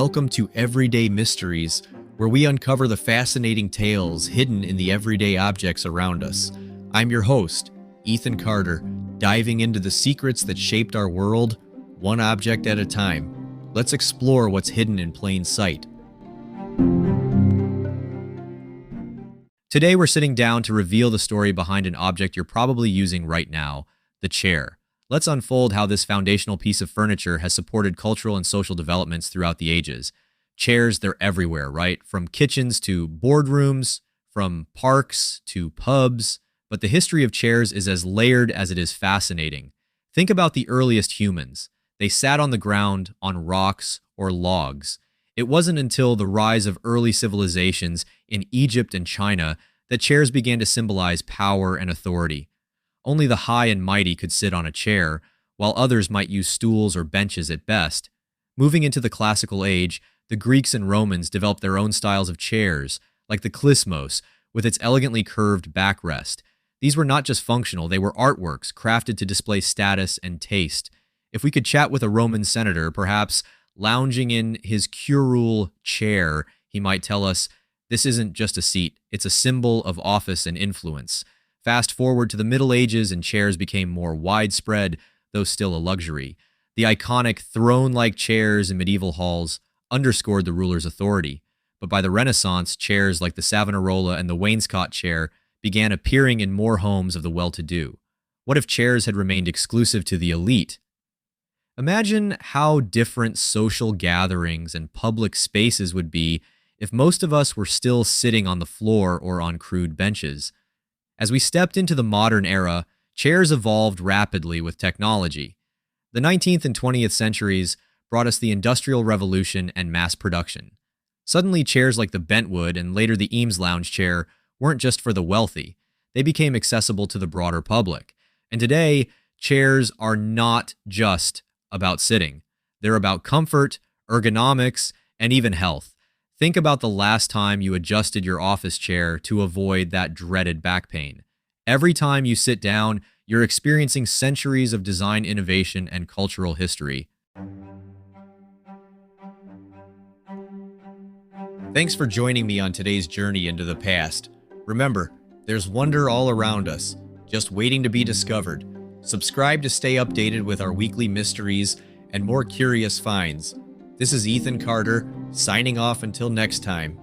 Welcome to Everyday Mysteries, where we uncover the fascinating tales hidden in the everyday objects around us. I'm your host, Ethan Carter, diving into the secrets that shaped our world, one object at a time. Let's explore what's hidden in plain sight. Today we're sitting down to reveal the story behind an object you're probably using right now, the chair. Let's unfold how this foundational piece of furniture has supported cultural and social developments throughout the ages. Chairs, they're everywhere, right? From kitchens to boardrooms, from parks to pubs. But the history of chairs is as layered as it is fascinating. Think about the earliest humans. They sat on the ground, on rocks or logs. It wasn't until the rise of early civilizations in Egypt and China that chairs began to symbolize power and authority. Only the high and mighty could sit on a chair, while others might use stools or benches at best. Moving into the classical age, the Greeks and Romans developed their own styles of chairs, like the klismos, with its elegantly curved backrest. These were not just functional, they were artworks crafted to display status and taste. If we could chat with a Roman senator, perhaps lounging in his curule chair, he might tell us, this isn't just a seat, it's a symbol of office and influence. Fast forward to the Middle Ages and chairs became more widespread, though still a luxury. The iconic throne-like chairs in medieval halls underscored the ruler's authority. But by the Renaissance, chairs like the Savonarola and the wainscot chair began appearing in more homes of the well-to-do. What if chairs had remained exclusive to the elite? Imagine how different social gatherings and public spaces would be if most of us were still sitting on the floor or on crude benches. As we stepped into the modern era, chairs evolved rapidly with technology. The 19th and 20th centuries brought us the Industrial Revolution and mass production. Suddenly, chairs like the Bentwood and later the Eames lounge chair weren't just for the wealthy. They became accessible to the broader public. And today, chairs are not just about sitting. They're about comfort, ergonomics, and even health. Think about the last time you adjusted your office chair to avoid that dreaded back pain. Every time you sit down, you're experiencing centuries of design innovation and cultural history. Thanks for joining me on today's journey into the past. Remember, there's wonder all around us, just waiting to be discovered. Subscribe to stay updated with our weekly mysteries and more curious finds. This is Ethan Carter, signing off until next time.